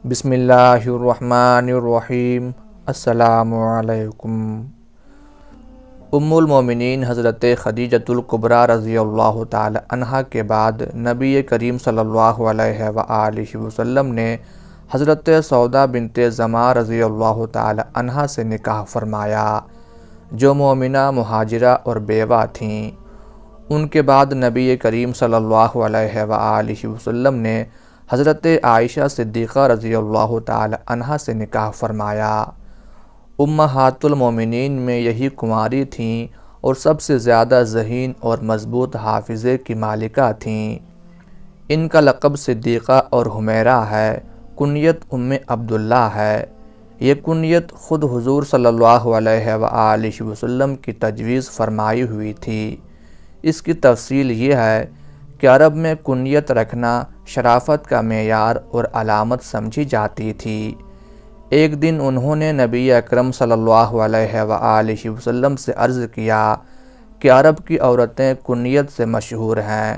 بسم اللہ الرحمن الرحیم۔ السلام علیکم۔ ام المومنین حضرت خدیجۃ الکبریٰ رضی اللہ تعالی عنہا کے بعد نبی کریم صلی اللہ علیہ وآلہ وسلم نے حضرت سودا بنت زمعہ رضی اللہ تعالی عنہا سے نکاح فرمایا، جو مومنہ مہاجرہ اور بیوہ تھیں۔ ان کے بعد نبی کریم صلی اللہ علیہ وآلہ وسلم نے حضرت عائشہ صدیقہ رضی اللہ تعالی عنہا سے نکاح فرمایا۔ امہات المومنین میں یہی کنواری تھیں اور سب سے زیادہ ذہین اور مضبوط حافظے کی مالکہ تھیں۔ ان کا لقب صدیقہ اور حمیرہ ہے، کنیت ام عبداللہ ہے۔ یہ کنیت خود حضور صلی اللہ علیہ وآلہ وسلم کی تجویز فرمائی ہوئی تھی۔ اس کی تفصیل یہ ہے کہ عرب میں کنیت رکھنا شرافت کا معیار اور علامت سمجھی جاتی تھی۔ ایک دن انہوں نے نبی اکرم صلی اللہ علیہ وآلہ وسلم سے عرض کیا کہ عرب کی عورتیں کنیت سے مشہور ہیں،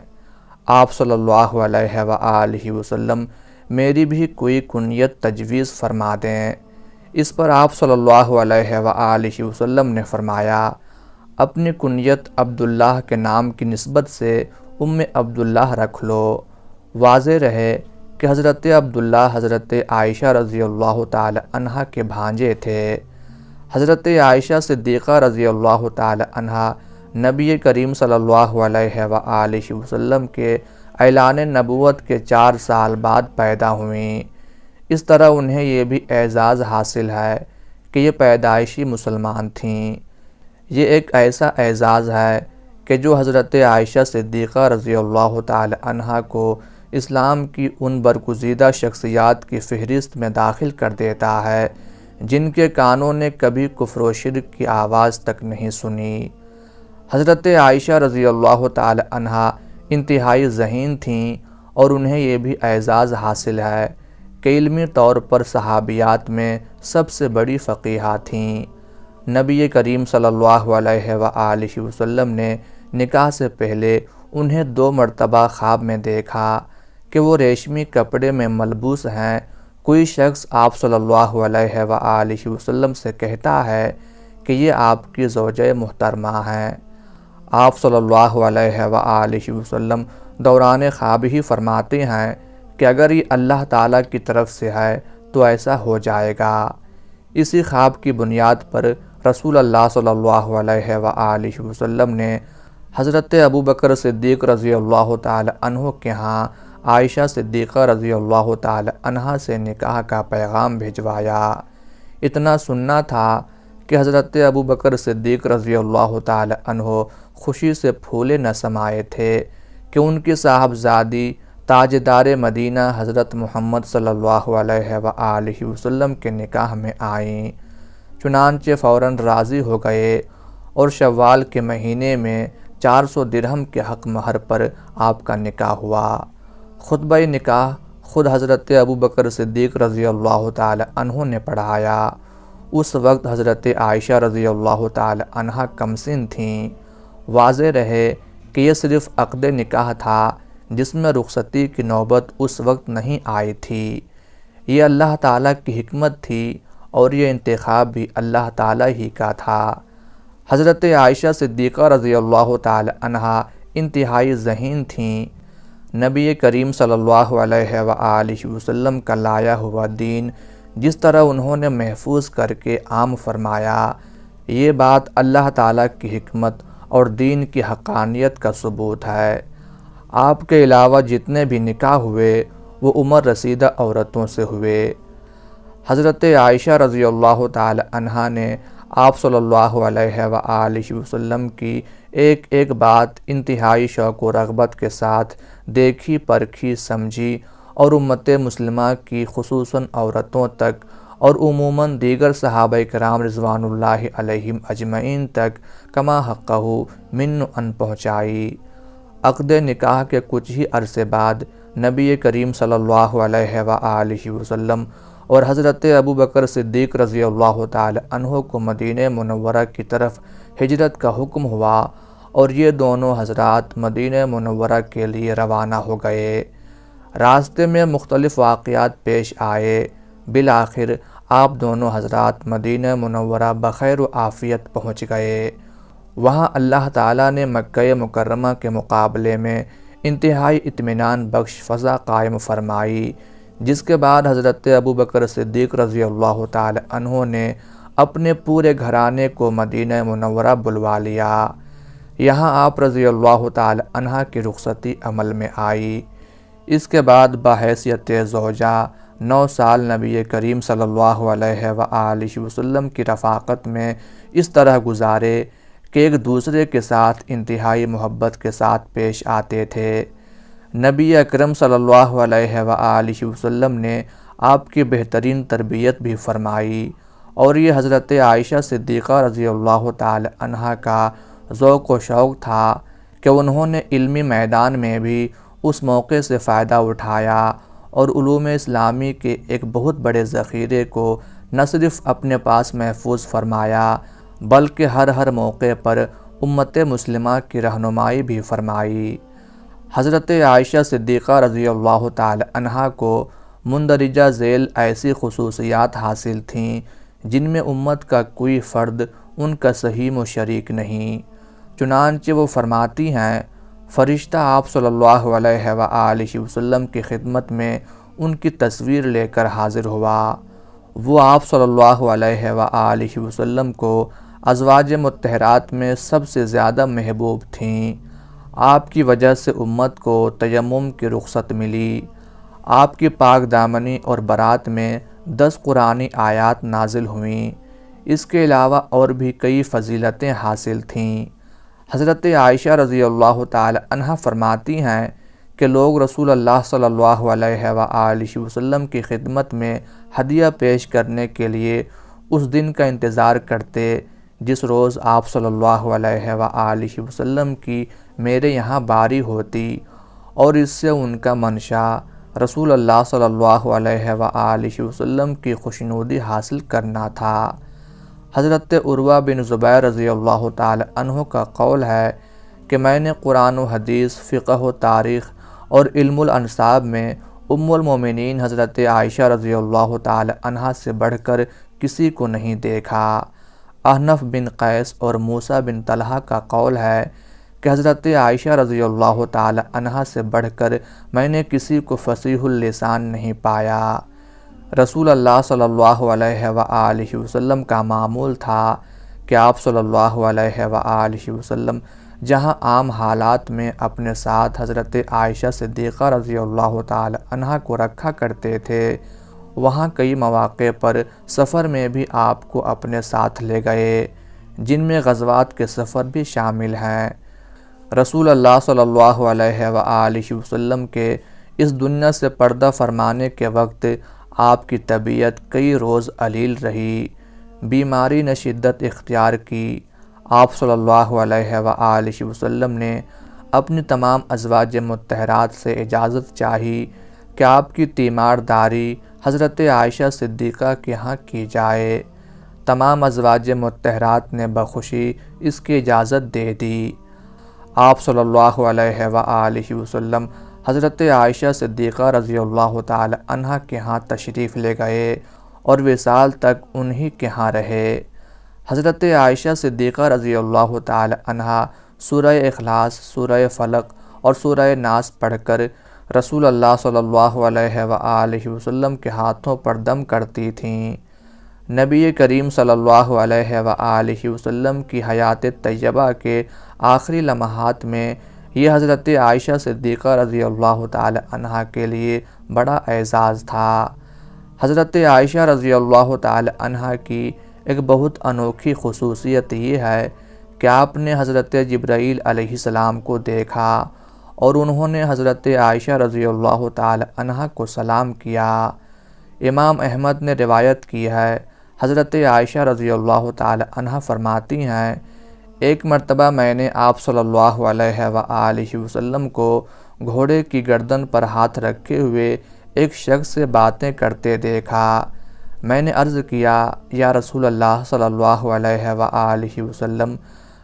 آپ صلی اللہ علیہ وآلہ وسلم میری بھی کوئی کنیت تجویز فرما دیں۔ اس پر آپ صلی اللہ علیہ وآلہ وسلم نے فرمایا، اپنی کنیت عبداللہ کے نام کی نسبت سے ام عبداللہ رکھ لو۔ واضح رہے کہ حضرت عبداللہ حضرت عائشہ رضی اللہ تعالی عنہا کے بھانجے تھے۔ حضرت عائشہ صدیقہ رضی اللہ تعالی عنہا نبی کریم صلی اللہ علیہ وآلہ وسلم کے اعلان نبوت کے 4 سال بعد پیدا ہوئیں۔ اس طرح انہیں یہ بھی اعزاز حاصل ہے کہ یہ پیدائشی مسلمان تھیں۔ یہ ایک ایسا اعزاز ہے کہ جو حضرت عائشہ صدیقہ رضی اللہ تعالی عنہا کو اسلام کی ان برگزیدہ شخصیات کی فہرست میں داخل کر دیتا ہے جن کے کانوں نے کبھی کفر و شرک کی آواز تک نہیں سنی۔ حضرت عائشہ رضی اللہ تعالی عنہا انتہائی ذہین تھیں اور انہیں یہ بھی اعزاز حاصل ہے کہ علمی طور پر صحابیات میں سب سے بڑی فقیہہ تھیں۔ نبی کریم صلی اللہ علیہ وآلہ وسلم نے نکاح سے پہلے انہیں 2 مرتبہ خواب میں دیکھا کہ وہ ریشمی کپڑے میں ملبوس ہیں۔ کوئی شخص آپ صلی اللہ علیہ وآلہ وسلم سے کہتا ہے کہ یہ آپ کی زوجہ محترمہ ہیں۔ آپ صلی اللہ علیہ وآلہ وسلم دوران خواب ہی فرماتے ہیں کہ اگر یہ اللہ تعالیٰ کی طرف سے ہے تو ایسا ہو جائے گا۔ اسی خواب کی بنیاد پر رسول اللہ صلی اللہ علیہ وآلہ وسلم نے حضرت ابوبکر صدیق رضی اللہ تعالی عنہ کے ہاں عائشہ صدیقہ رضی اللہ تعالی عنہا سے نکاح کا پیغام بھجوایا۔ اتنا سننا تھا کہ حضرت ابوبکر صدیق رضی اللہ تعالی عنہ خوشی سے پھولے نہ سمائے تھے کہ ان کی صاحبزادی تاجدار مدینہ حضرت محمد صلی اللہ علیہ وآلہ وسلم کے نکاح میں آئیں۔ چنانچہ فوراً راضی ہو گئے اور شوال کے مہینے میں 400 درہم کے حق مہر پر آپ کا نکاح ہوا۔ خطبہ نکاح خود حضرت ابوبکر صدیق رضی اللہ تعالی عنہ نے پڑھایا۔ اس وقت حضرت عائشہ رضی اللہ تعالی عنہا کمسن تھیں۔ واضح رہے کہ یہ صرف عقد نکاح تھا جس میں رخصتی کی نوبت اس وقت نہیں آئی تھی۔ یہ اللہ تعالیٰ کی حکمت تھی اور یہ انتخاب بھی اللہ تعالیٰ ہی کا تھا۔ حضرت عائشہ صدیقہ رضی اللہ تعالی عنہا انتہائی ذہین تھیں۔ نبی کریم صلی اللہ علیہ وآلہ وسلم کا لایا ہوا دین جس طرح انہوں نے محفوظ کر کے عام فرمایا، یہ بات اللہ تعالیٰ کی حکمت اور دین کی حقانیت کا ثبوت ہے۔ آپ کے علاوہ جتنے بھی نکاح ہوئے وہ عمر رسیدہ عورتوں سے ہوئے۔ حضرت عائشہ رضی اللہ تعالی عنہا نے آپ صلی اللہ علیہ وآلہ وسلم کی ایک ایک بات انتہائی شوق و رغبت کے ساتھ دیکھی، پرکھی، سمجھی اور امت مسلمہ کی خصوصاً عورتوں تک اور عموماً دیگر صحابہ کرام رضوان اللہ علیہم اجمعین تک کما حقہ من ان پہنچائی۔ عقد نکاح کے کچھ ہی عرصے بعد نبی کریم صلی اللہ علیہ وآلہ وسلم اور حضرت ابوبکر صدیق رضی اللہ تعالی عنہ کو مدینہ منورہ کی طرف ہجرت کا حکم ہوا اور یہ دونوں حضرات مدینہ منورہ کے لیے روانہ ہو گئے۔ راستے میں مختلف واقعات پیش آئے، بالآخر آپ دونوں حضرات مدینہ منورہ بخیر و عافیت پہنچ گئے۔ وہاں اللہ تعالیٰ نے مکہ مکرمہ کے مقابلے میں انتہائی اطمینان بخش فضا قائم فرمائی، جس کے بعد حضرت ابوبکر صدیق رضی اللہ تعالی عنہ نے اپنے پورے گھرانے کو مدینہ منورہ بلوا لیا۔ یہاں آپ رضی اللہ تعالی عنہ کی رخصتی عمل میں آئی۔ اس کے بعد بحیثیت زوجہ 9 سال نبی کریم صلی اللہ علیہ وآلہ وسلم کی رفاقت میں اس طرح گزارے کہ ایک دوسرے کے ساتھ انتہائی محبت کے ساتھ پیش آتے تھے۔ نبی اکرم صلی اللہ علیہ وآلہ وسلم نے آپ کی بہترین تربیت بھی فرمائی، اور یہ حضرت عائشہ صدیقہ رضی اللہ تعالی عنہ کا ذوق و شوق تھا کہ انہوں نے علمی میدان میں بھی اس موقع سے فائدہ اٹھایا اور علوم اسلامی کے ایک بہت بڑے ذخیرے کو نہ صرف اپنے پاس محفوظ فرمایا بلکہ ہر موقع پر امت مسلمہ کی رہنمائی بھی فرمائی۔ حضرت عائشہ صدیقہ رضی اللہ تعالی عنہ کو مندرجہ ذیل ایسی خصوصیات حاصل تھیں جن میں امت کا کوئی فرد ان کا سہیم و شریک نہیں۔ چنانچہ وہ فرماتی ہیں، فرشتہ آپ صلی اللہ علیہ وآلہ وسلم کی خدمت میں ان کی تصویر لے کر حاضر ہوا۔ وہ آپ صلی اللہ علیہ وآلہ وسلم کو ازواج مطہرات میں سب سے زیادہ محبوب تھیں۔ آپ کی وجہ سے امت کو تیمم کی رخصت ملی۔ آپ کی پاک دامنی اور برات میں 10 قرآنی آیات نازل ہوئیں۔ اس کے علاوہ اور بھی کئی فضیلتیں حاصل تھیں۔ حضرت عائشہ رضی اللہ تعالی عنہ فرماتی ہیں کہ لوگ رسول اللہ صلی اللہ علیہ وآلہ وسلم کی خدمت میں ہدیہ پیش کرنے کے لیے اس دن کا انتظار کرتے جس روز آپ صلی اللہ علیہ وآلہ وسلم کی میرے یہاں باری ہوتی، اور اس سے ان کا منشا رسول اللہ صلی اللہ علیہ وآلہ وسلم کی خوشنودی حاصل کرنا تھا۔ حضرت عروہ بن زبیر رضی اللہ تعالی عنہ کا قول ہے کہ میں نے قرآن و حدیث، فقہ و تاریخ اور علم الانساب میں ام المومنین حضرت عائشہ رضی اللہ تعالی عنہ سے بڑھ کر کسی کو نہیں دیکھا۔ احنف بن قیس اور موسیٰ بن طلحہ کا قول ہے کہ حضرت عائشہ رضی اللہ تعالی عنہ سے بڑھ کر میں نے کسی کو فصیح اللسان نہیں پایا۔ رسول اللہ صلی اللہ علیہ وآلہ وسلم کا معمول تھا کہ آپ صلی اللہ علیہ وآلہ وسلم جہاں عام حالات میں اپنے ساتھ حضرت عائشہ صدیقہ رضی اللہ تعالی عنہ کو رکھا کرتے تھے، وہاں کئی مواقع پر سفر میں بھی آپ کو اپنے ساتھ لے گئے، جن میں غزوات کے سفر بھی شامل ہیں۔ رسول اللہ صلی اللہ علیہ وآلہ وسلم کے اس دنیا سے پردہ فرمانے کے وقت آپ کی طبیعت کئی روز علیل رہی، بیماری نے شدت اختیار کی۔ آپ صلی اللہ علیہ وآلہ وسلم نے اپنی تمام ازواج مطہرات سے اجازت چاہی کہ آپ کی تیمارداری حضرت عائشہ صدیقہ کے ہاں کی جائے۔ تمام ازواج مطہرات نے بخوشی اس کی اجازت دے دی۔ آپ صلی اللہ علیہ وآلہ وسلم حضرت عائشہ صدیقہ رضی اللہ تعالی عنہ کے ہاں تشریف لے گئے اور وصال تک انہی کے ہاں رہے۔ حضرت عائشہ صدیقہ رضی اللہ تعالی عنہ سورہ اخلاص، سورہ فلق اور سورہ ناس پڑھ کر رسول اللہ صلی اللہ علیہ وآلہ وسلم کے ہاتھوں پر دم کرتی تھیں۔ نبی کریم صلی اللہ علیہ وآلہ وسلم کی حیات طیبہ کے آخری لمحات میں یہ حضرت عائشہ صدیقہ رضی اللہ تعالی عنہ کے لیے بڑا اعزاز تھا۔ حضرت عائشہ رضی اللہ تعالی عنہ کی ایک بہت انوکھی خصوصیت یہ ہے کہ آپ نے حضرت جبرائیل علیہ السلام کو دیکھا اور انہوں نے حضرت عائشہ رضی اللہ تعالی عنہ کو سلام کیا۔ امام احمد نے روایت کی ہے، حضرت عائشہ رضی اللہ تعالی عنہ فرماتی ہیں، ایک مرتبہ میں نے آپ صلی اللہ علیہ وآلہ وسلم کو گھوڑے کی گردن پر ہاتھ رکھے ہوئے ایک شخص سے باتیں کرتے دیکھا۔ میں نے عرض کیا، یا رسول اللہ صلی اللہ علیہ وآلہ وسلم،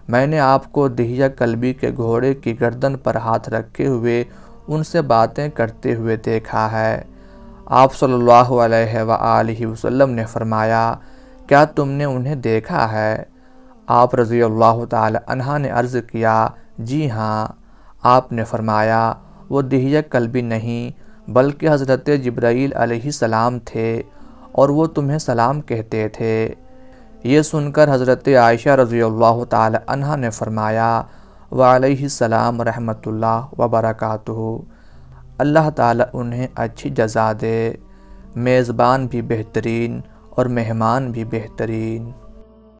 میں نے آپ کو دہیہ کلبی کے گھوڑے کی گردن پر ہاتھ رکھے ہوئے ان سے باتیں کرتے ہوئے دیکھا ہے۔ آپ صلی اللہ علیہ وآلہ وسلم نے فرمایا، کیا تم نے انہیں دیکھا ہے؟ آپ رضی اللہ تعالی عنہ نے عرض کیا، جی ہاں۔ آپ نے فرمایا، وہ دہیہ قلبی نہیں بلکہ حضرت جبرائیل علیہ السلام تھے اور وہ تمہیں سلام کہتے تھے۔ یہ سن کر حضرت عائشہ رضی اللہ تعالی عنہ نے فرمایا، وعلیہ السلام ورحمۃ اللہ وبرکاتہ۔ اللہ تعالی انہیں اچھی جزا دے، میزبان بھی بہترین اور مہمان بھی بہترین۔